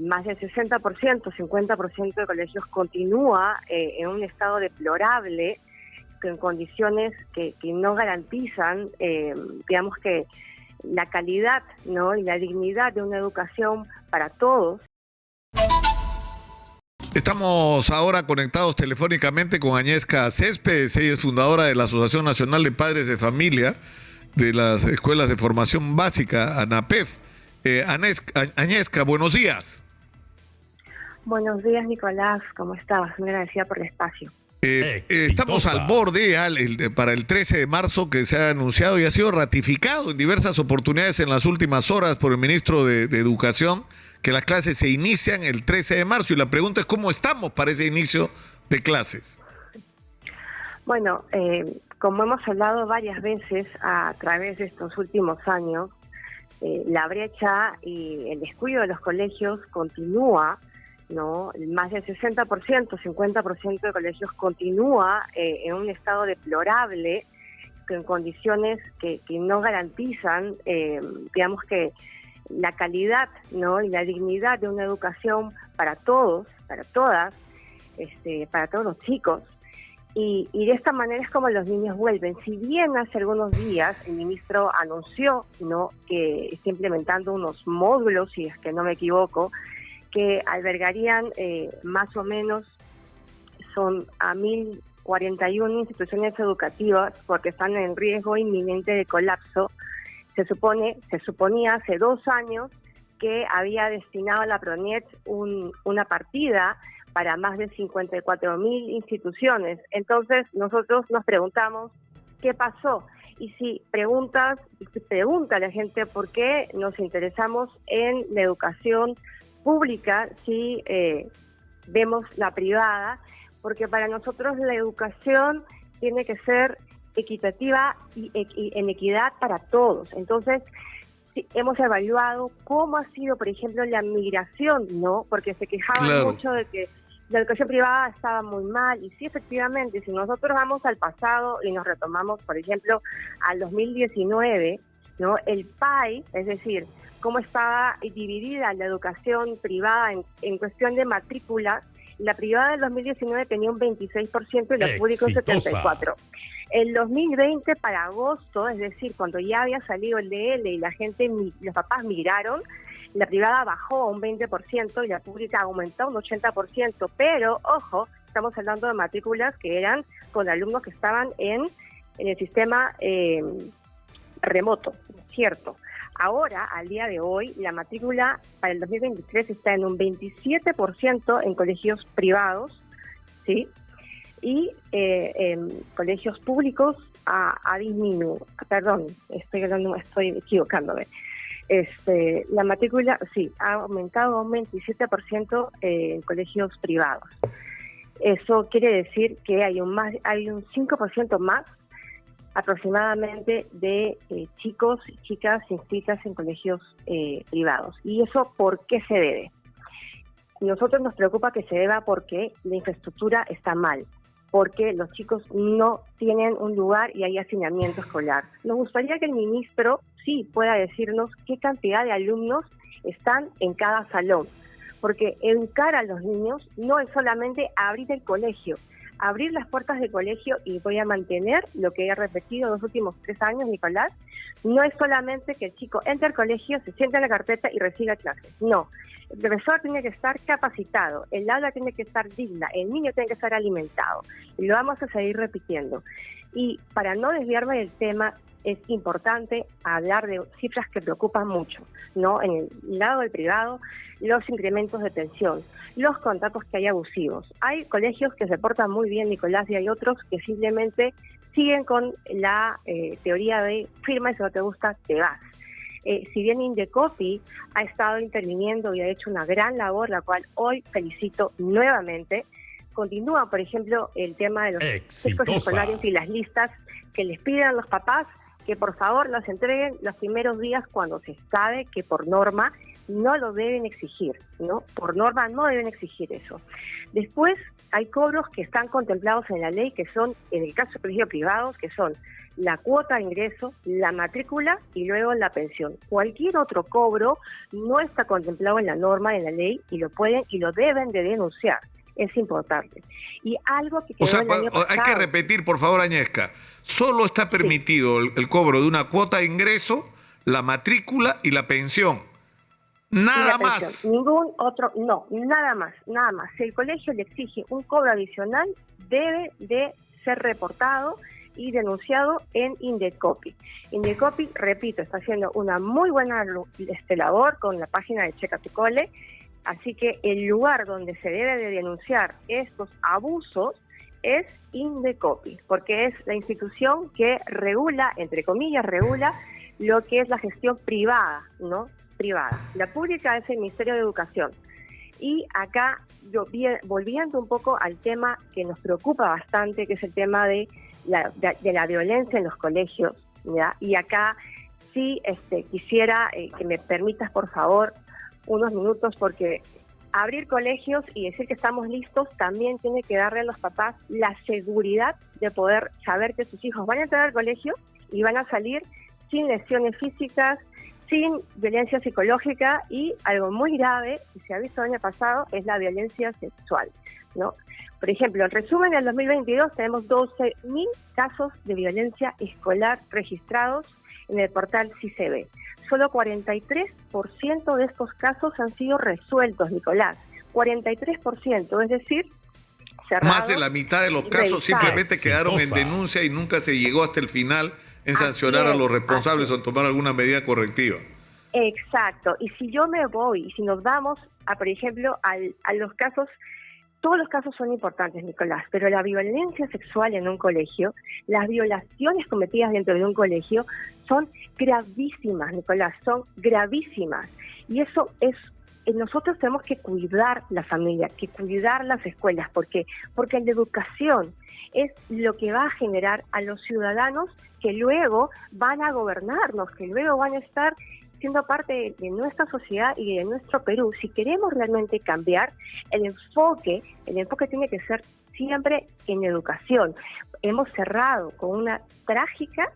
más del 60%, 50% de colegios continúa en un estado deplorable, en condiciones que no garantizan, digamos que la calidad, ¿no?, y la dignidad de una educación para todos. Estamos ahora conectados telefónicamente con Agnieszka Céspedes. Ella es fundadora de la Asociación Nacional de Padres de Familia de las Escuelas de Formación Básica, ANAPEF. Agnieszka, buenos días. Buenos días, Nicolás. ¿Cómo estás? Muy agradecida por el espacio. Estamos al borde para el 13 de marzo, que se ha anunciado y ha sido ratificado en diversas oportunidades en las últimas horas por el ministro de Educación, que las clases se inician el 13 de marzo. Y la pregunta es cómo estamos para ese inicio de clases. Bueno, como hemos hablado varias veces a través de estos últimos años, la brecha y el descuido de los colegios continúa, ¿no? Más del 60%, 50% de colegios continúa en un estado deplorable, en condiciones que no garantizan, digamos que la calidad, ¿no?, y la dignidad de una educación para todos, para todas, para todos los chicos. Y de esta manera es como los niños vuelven. Si bien hace algunos días el ministro anunció, ¿no?, que está implementando unos módulos, si es que no me equivoco, que albergarían más o menos son a 1.041 instituciones educativas porque están en riesgo inminente de colapso. Se suponía hace 2 años que había destinado a la PRONIET una partida para más de 54.000 instituciones. Entonces nosotros nos preguntamos qué pasó. Y si pregunta a la gente por qué nos interesamos en la educación pública si vemos la privada, porque para nosotros la educación tiene que ser equitativa y en equidad para todos. Entonces, sí, hemos evaluado cómo ha sido, por ejemplo, la migración, ¿no? Porque se quejaban mucho de que la educación privada estaba muy mal, y sí, efectivamente, si nosotros vamos al pasado y nos retomamos, por ejemplo, al 2019, ¿no?, el PAI, es decir, cómo estaba dividida la educación privada en cuestión de matrículas, la privada del 2019 tenía un 26% y la pública un 74%. El 2020 para agosto, es decir, cuando ya había salido el DL y los papás migraron, la privada bajó a un 20% y la pública aumentó un 80%, pero, ojo, estamos hablando de matrículas que eran con alumnos que estaban en el sistema remoto, ¿cierto? Ahora, al día de hoy, la matrícula para el 2023 está en un 27% en colegios privados, ¿sí? Y en colegios públicos ha disminuido. Perdón, estoy equivocándome. La matrícula, sí, ha aumentado un 27% en colegios privados. Eso quiere decir que hay un 5% más aproximadamente de chicos y chicas inscritas en colegios privados. ¿Y eso por qué se debe? Nosotros nos preocupa que se deba porque la infraestructura está mal, porque los chicos no tienen un lugar y hay hacinamiento escolar. Nos gustaría que el ministro sí pueda decirnos qué cantidad de alumnos están en cada salón, porque educar a los niños no es solamente abrir el colegio, abrir las puertas del colegio, y voy a mantener lo que he repetido los últimos 3 años, Nicolás, no es solamente que el chico entre al colegio, se sienta en la carpeta y reciba clases. No, el profesor tiene que estar capacitado, el aula tiene que estar digna, el niño tiene que estar alimentado, y lo vamos a seguir repitiendo. Y para no desviarme del tema, es importante hablar de cifras que preocupan mucho, ¿no? En el lado del privado, los incrementos de tensión, los contratos que hay abusivos. Hay colegios que se portan muy bien, Nicolás, y hay otros que simplemente siguen con la teoría de firma y si no te gusta, te vas. Si bien Indecopi ha estado interviniendo y ha hecho una gran labor, la cual hoy felicito nuevamente, continúa, por ejemplo, el tema de los textos escolares y las listas que les piden a los papás que por favor los entreguen los primeros días cuando se sabe que por norma no lo deben exigir, ¿no? Por norma no deben exigir eso. Después hay cobros que están contemplados en la ley, que son, en el caso de colegios privados, que son la cuota de ingreso, la matrícula y luego la pensión. Cualquier otro cobro no está contemplado en la norma, en la ley, y lo pueden y lo deben de denunciar. Es importante. Y algo que quedó el año pasado, hay que repetir, por favor, Agnieszka, solo está permitido el cobro de una cuota de ingreso, la matrícula y la pensión. Nada más. Ningún otro, no, nada más. Si el colegio le exige un cobro adicional, debe de ser reportado y denunciado en Indecopi. Indecopi, repito, está haciendo una muy buena labor con la página de Checa tu Cole, así que el lugar donde se debe de denunciar estos abusos es Indecopi, porque es la institución que regula, entre comillas, regula lo que es la gestión privada, ¿no? Privada. La pública es el Ministerio de Educación. Y acá, volviendo un poco al tema que nos preocupa bastante, que es el tema de la violencia en los colegios, ¿ya? Y acá sí quisiera que me permitas, por favor, unos minutos, porque abrir colegios y decir que estamos listos también tiene que darle a los papás la seguridad de poder saber que sus hijos van a entrar al colegio y van a salir sin lesiones físicas, sin violencia psicológica, y algo muy grave que se ha visto el año pasado es la violencia sexual, ¿no? Por ejemplo, en resumen, en el 2022 tenemos 12.000 casos de violencia escolar registrados en el portal CICB. Solo 43% de estos casos han sido resueltos, Nicolás. 43%, es decir, cerrados. Más de la mitad de los casos simplemente quedaron en denuncia y nunca se llegó hasta el final en sancionar a los responsables o tomar alguna medida correctiva. Exacto. Y si yo me voy, y si nos vamos a, por ejemplo, a los casos, todos los casos son importantes, Nicolás, pero la violencia sexual en un colegio, las violaciones cometidas dentro de un colegio son gravísimas, Nicolás, son gravísimas. Y eso es, nosotros tenemos que cuidar la familia, que cuidar las escuelas, porque la educación es lo que va a generar a los ciudadanos que luego van a gobernarnos, que luego van a estar siendo parte de nuestra sociedad y de nuestro Perú. Si queremos realmente cambiar, el enfoque tiene que ser siempre en educación. Hemos cerrado con una trágica,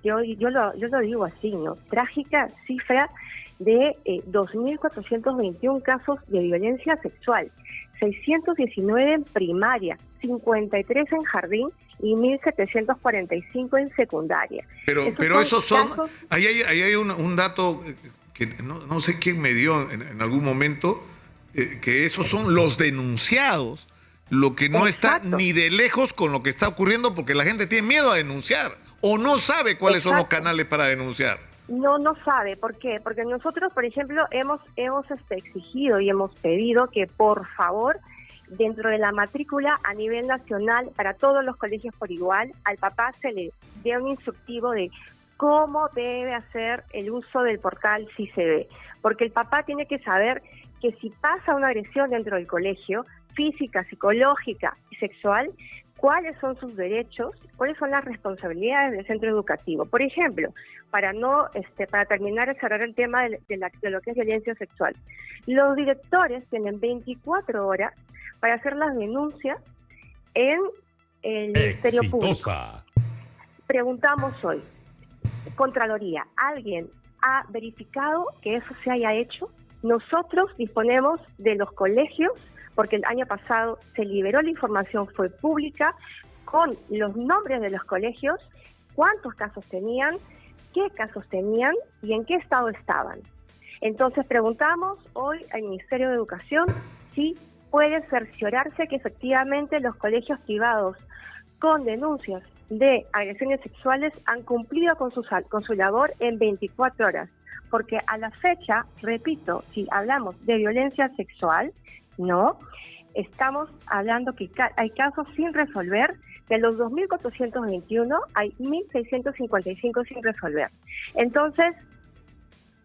yo lo digo así, ¿no? Trágica cifra de 2.421 casos de violencia sexual, 619 en primaria, 53 en jardín y 1.745 en secundaria. Pero esos son casos. Ahí hay un dato que no sé quién me dio en algún momento, que esos son los denunciados, lo que no está ni de lejos con lo que está ocurriendo, porque la gente tiene miedo a denunciar o no sabe cuáles son los canales para denunciar. No sabe. ¿Por qué? Porque nosotros, por ejemplo, hemos exigido y hemos pedido que, por favor, dentro de la matrícula a nivel nacional, para todos los colegios por igual, al papá se le dé un instructivo de cómo debe hacer el uso del portal CICB. Porque el papá tiene que saber que si pasa una agresión dentro del colegio, física, psicológica y sexual, cuáles son sus derechos, cuáles son las responsabilidades del centro educativo. Por ejemplo, para terminar de cerrar el tema de lo que es violencia sexual, los directores tienen 24 horas para hacer las denuncias en el Ministerio Público. Preguntamos hoy, Contraloría, ¿alguien ha verificado que eso se haya hecho? Nosotros disponemos de los colegios, porque el año pasado se liberó la información, fue pública, con los nombres de los colegios, cuántos casos tenían, qué casos tenían y en qué estado estaban. Entonces preguntamos hoy al Ministerio de Educación si puede cerciorarse que efectivamente los colegios privados con denuncias de agresiones sexuales han cumplido con su labor en 24 horas. Porque a la fecha, repito, si hablamos de violencia sexual, no, estamos hablando que hay casos sin resolver. De los 2.421 hay 1.655 sin resolver. Entonces,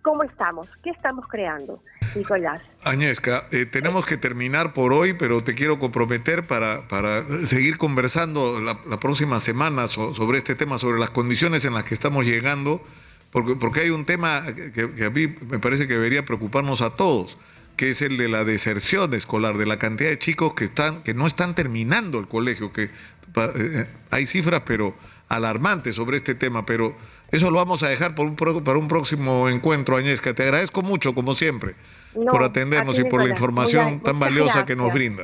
¿cómo estamos? ¿Qué estamos creando, Nicolás? Agnieszka, tenemos que terminar por hoy, pero te quiero comprometer para seguir conversando la próxima semana sobre este tema, sobre las condiciones en las que estamos llegando, porque hay un tema que a mí me parece que debería preocuparnos a todos, que es el de la deserción escolar, de la cantidad de chicos que no están terminando el colegio, hay cifras pero alarmantes sobre este tema, pero eso lo vamos a dejar para un próximo encuentro, Agnieszka. Te agradezco mucho, como siempre, por atendernos y por la información tan valiosa que nos brinda.